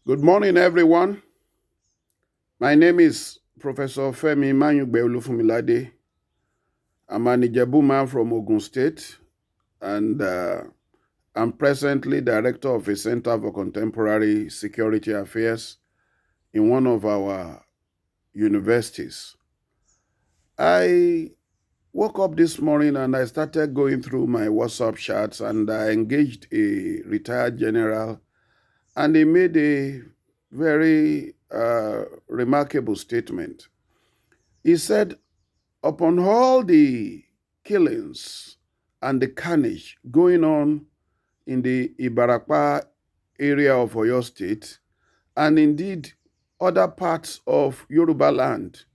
Good morning, everyone. My name is Professor Femi Manyugbe Olufumilade. I'm an Ijebu man from Ogun State, and I'm presently director of a Center for Contemporary Security Affairs in one of our universities. I woke up this morning and I started going through my WhatsApp chats, and I engaged a retired general, and he made a very remarkable statement. He said, upon all the killings and the carnage going on in the Ibarapa area of Oyo State, and indeed other parts of Yoruba land,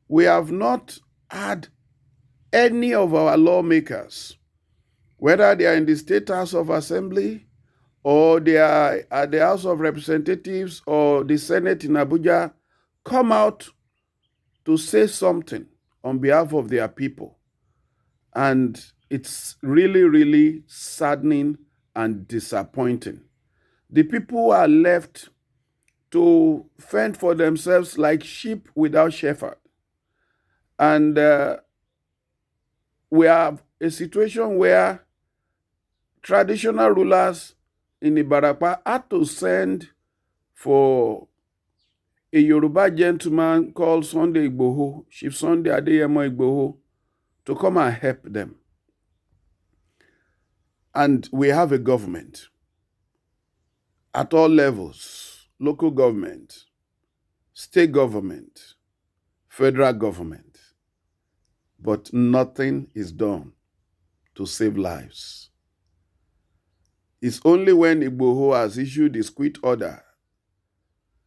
we have not had any of our lawmakers, whether they are in the State House of Assembly or they are at the House of Representatives or the Senate in Abuja, come out to say something on behalf of their people. And it's really, really saddening and disappointing. The people are left to fend for themselves like sheep without shepherd. And we have a situation where traditional rulers in Ibarapa had to send for a Yoruba gentleman called Sunday Igboho, Chief Sunday Adeyemo Igboho, to come and help them. And we have a government at all levels, local government, state government, federal government, but nothing is done to save lives. It's only when Igboho has issued his quit order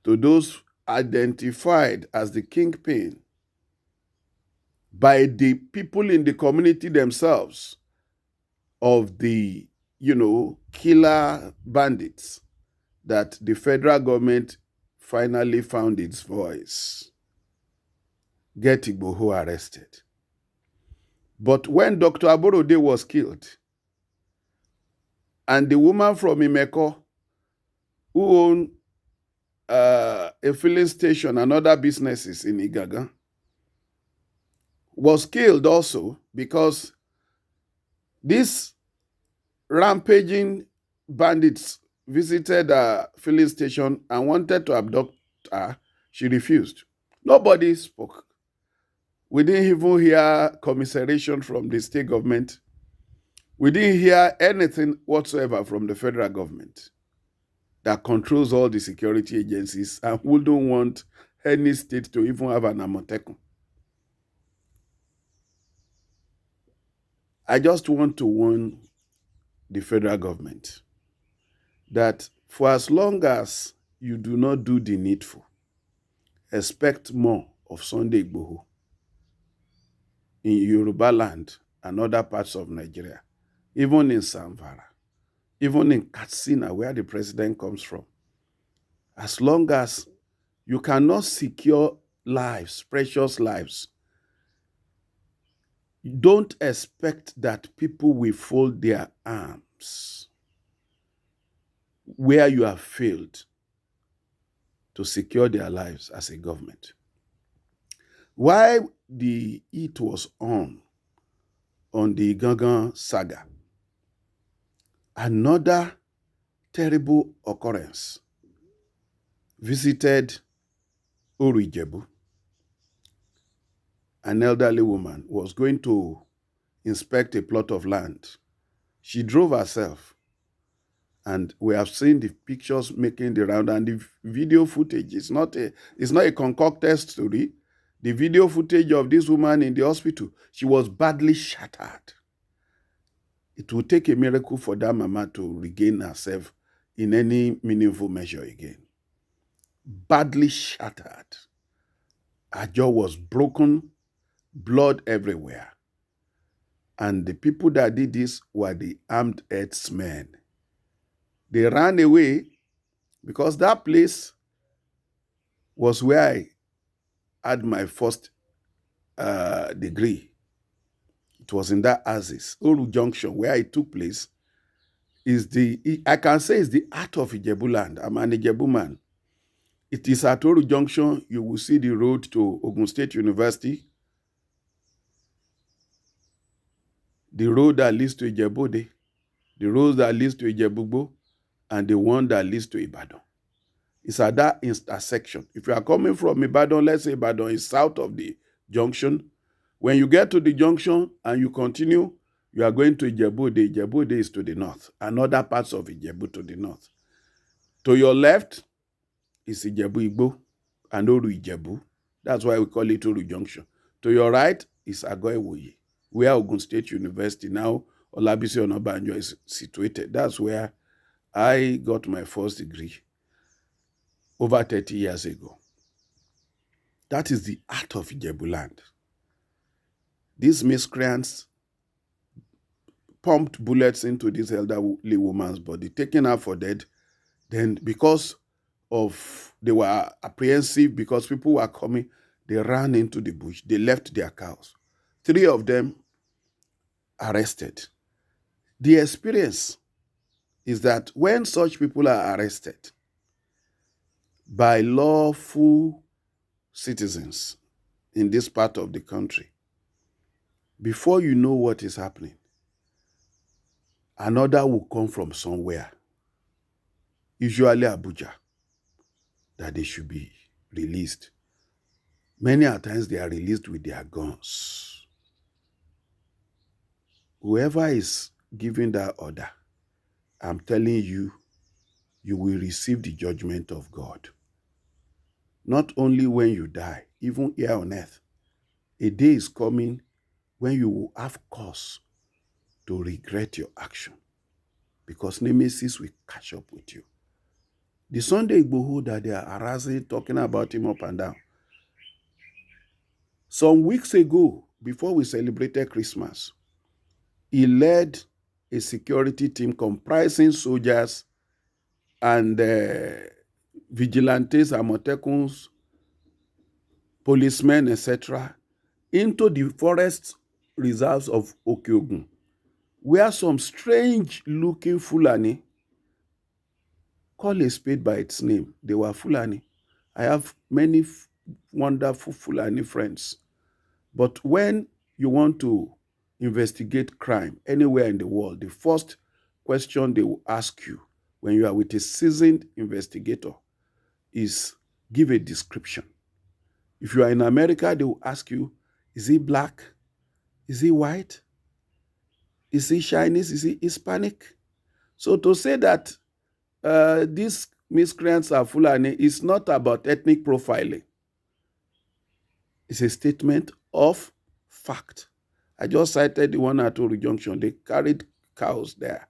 to those identified as the kingpin by the people in the community themselves of the, killer bandits, that the federal government finally found its voice. Get Igboho arrested. But when Dr. Aborode was killed, and the woman from Imeko, who owned a filling station and other businesses in Igaga, was killed also because these rampaging bandits visited a filling station and wanted to abduct her. She refused. Nobody spoke. We didn't even hear commiseration from the state government. We didn't hear anything whatsoever from the federal government that controls all the security agencies and wouldn't want any state to even have an Amotekun. I just want to warn the federal government that for as long as you do not do the needful, expect more of Sunday Igboho in Yoruba land and other parts of Nigeria, even in Zamfara, even in Katsina, where the president comes from. As long as you cannot secure lives, precious lives, don't expect that people will fold their arms where you have failed to secure their lives as a government. While the heat was on the Gangan saga, another terrible occurrence visited Oru-Ijebu. An elderly woman was going to inspect a plot of land. She drove herself, and we have seen the pictures making the round, and the video footage is not a concocted story. The video footage of this woman in the hospital, she was badly shattered. It will take a miracle for that mama to regain herself in any meaningful measure again. Badly shattered. Her jaw was broken, blood everywhere. And the people that did this were the armed herdsmen. They ran away because that place was where I had my first degree. It was in that Axis. Oru Junction, where it took place, I can say it's the heart of Ijebu land. I'm an Ijebu man. It is at Oru Junction, you will see the road to Ogun State University, the road that leads to Ijebode, the road that leads to Ijebugbo, and the one that leads to Ibadan. It's at that intersection. If you are coming from Ibadan, let's say Ibadan is south of the junction. When you get to the junction and you continue, you are going to Ijebode. Ijebode is to the north, and other parts of Ijebu to the north. To your left is Ijebu Igbo and Oru Ijebu. That's why we call it Oru Junction. To your right is Ago-Iwoye, where Ogun State University, now Olabisi Onabanjo, is situated. That's where I got my first degree over 30 years ago. That is the heart of Ijebu land. These miscreants pumped bullets into this elderly woman's body, taking her for dead. Then because they were apprehensive, because people were coming, they ran into the bush. They left their cows. 3 of them arrested. The experience is that when such people are arrested by lawful citizens in this part of the country, before you know what is happening, another will come from somewhere, usually Abuja, that they should be released. Many a times they are released with their guns. Whoever is giving that order, I'm telling you, you will receive the judgment of God. Not only when you die, even here on earth, a day is coming when you will have cause to regret your action, because nemesis will catch up with you. The Sunday Igboho that they are harassing, talking about him up and down, some weeks ago, before we celebrated Christmas, he led a security team comprising soldiers and vigilantes, Amotekuns, policemen, etc., into the forest reserves of Okeogun, where some strange-looking Fulani, call a spade by its name, they were Fulani. I have many wonderful Fulani friends. But when you want to investigate crime anywhere in the world, the first question they will ask you when you are with a seasoned investigator is give a description. If you are in America, they will ask you, is he black? Is he white? Is he Chinese? Is he Hispanic? So to say that these miscreants are Fulani is not about ethnic profiling. It's a statement of fact. I just cited the one at Oru Junction. They carried cows there.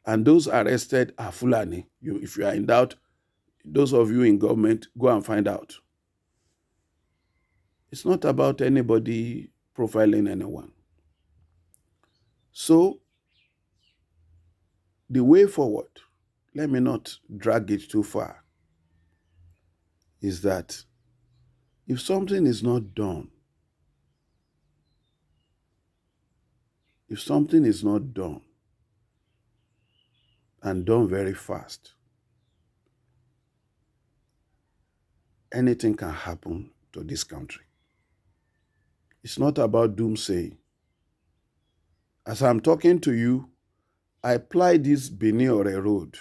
And those arrested are Fulani. If you are in doubt, those of you in government, go and find out. It's not about anybody profiling anyone. So, the way forward, let me not drag it too far, is that if something is not done, and done very fast, anything can happen to this country. It's not about doomsaying. As I'm talking to you, I ply this Benin-Ore road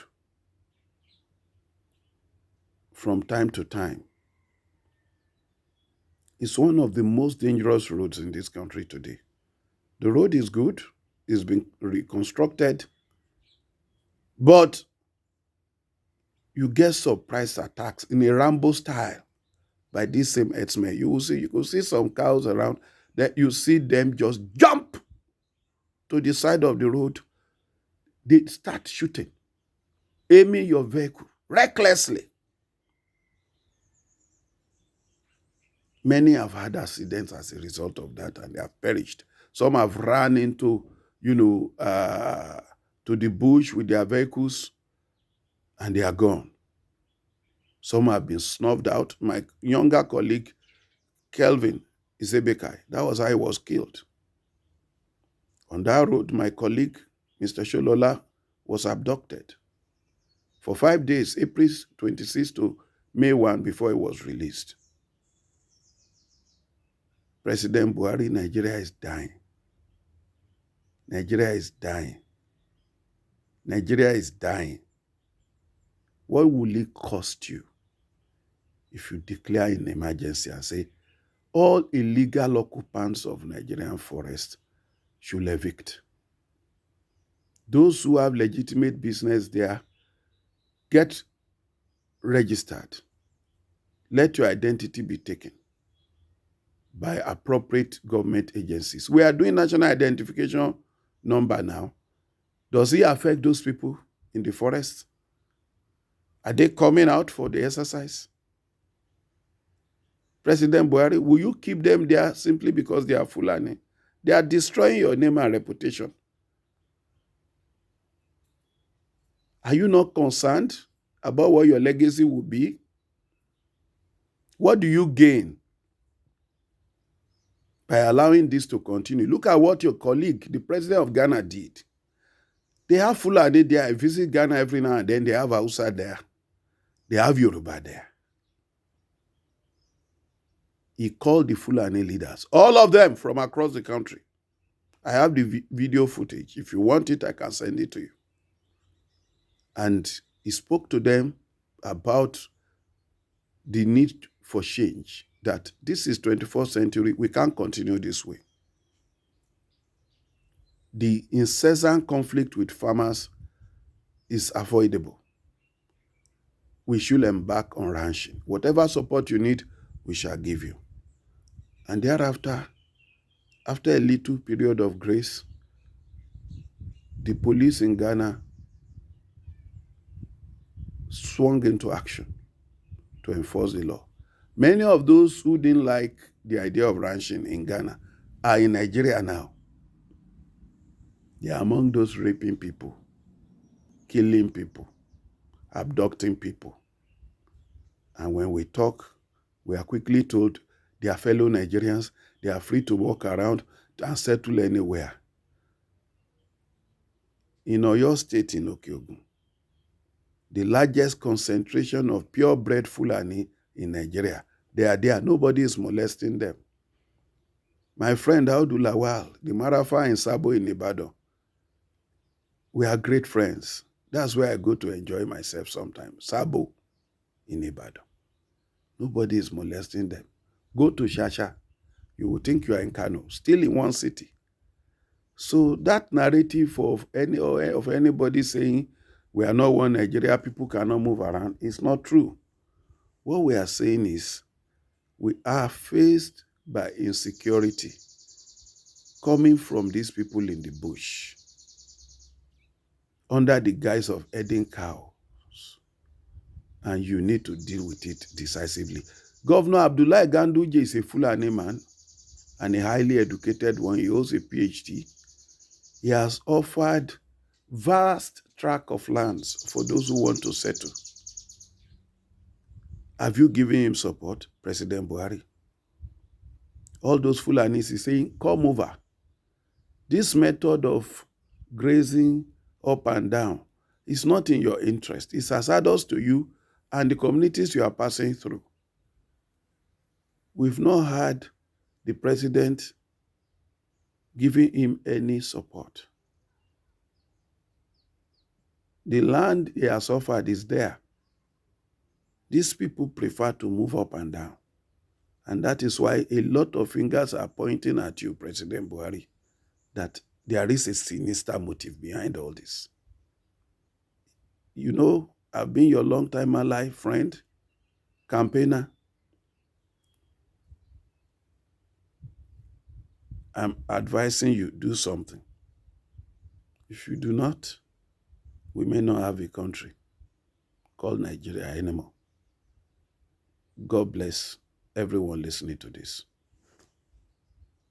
from time to time. It's one of the most dangerous roads in this country today. The road is good, it's been reconstructed, but you get surprise attacks in a Rambo style by this same herdsmen. You will see some cows around that you see them just jump to the side of the road. They start shooting, aiming your vehicle recklessly. Many have had accidents as a result of that, and they have perished. Some have run into, to the bush with their vehicles, and they are gone. Some have been snuffed out. My younger colleague, Kelvin Isebekai, that was how he was killed. On that road, my colleague, Mr. Sholola, was abducted. For 5 days, April 26 to May 1 before it was released. President Buhari, Nigeria is dying. Nigeria is dying. Nigeria is dying. What will it cost you if you declare an emergency and say all illegal occupants of Nigerian forests should evict? Those who have legitimate business there, get registered. Let your identity be taken by appropriate government agencies. We are doing national identification number now. Does it affect those people in the forest? Are they coming out for the exercise? President Buhari, will you keep them there simply because they are Fulani? They are destroying your name and reputation. Are you not concerned about what your legacy will be? What do you gain by allowing this to continue? Look at what your colleague, the president of Ghana, did. They have Fulani there. I visit Ghana every now and then. They have Hausa there. They have Yoruba there. He called the Fulani leaders, all of them from across the country. I have the video footage. If you want it, I can send it to you. And he spoke to them about the need for change, that this is 21st century. We can't continue this way. The incessant conflict with farmers is avoidable. We should embark on ranching. Whatever support you need, we shall give you. And thereafter, after a little period of grace, the police in Ghana swung into action to enforce the law. Many of those who didn't like the idea of ranching in Ghana are in Nigeria now. They are among those raping people, killing people, abducting people. And when we talk, we are quickly told they are fellow Nigerians, they are free to walk around and settle anywhere. In Oyo State in Okeogun, the largest concentration of purebred Fulani in Nigeria, they are there. Nobody is molesting them. My friend Audu Lawal, the Marafa in Sabo in Ibadan, we are great friends. That's where I go to enjoy myself sometimes. Sabo in Ibadan. Nobody is molesting them. Go to Shasha. You will think you are in Kano, still in one city. So that narrative of anybody saying we are not one Nigeria, people cannot move around, is not true. What we are saying is we are faced by insecurity coming from these people in the bush under the guise of herding cows, and you need to deal with it decisively. Governor Abdullahi Ganduje is a Fulani man and a highly educated one. He holds a PhD. He has offered vast tract of lands for those who want to settle. Have you given him support, President Buhari? All those Fulanis is saying, come over. This method of grazing up and down is not in your interest. It's hazardous to you and the communities you are passing through. We've not had the president giving him any support. The land he has offered is there. These people prefer to move up and down. And that is why a lot of fingers are pointing at you, President Buhari, that there is a sinister motive behind all this. You know, I've been your long-time ally, friend, campaigner. I'm advising you, do something. If you do not, we may not have a country called Nigeria anymore. God bless everyone listening to this.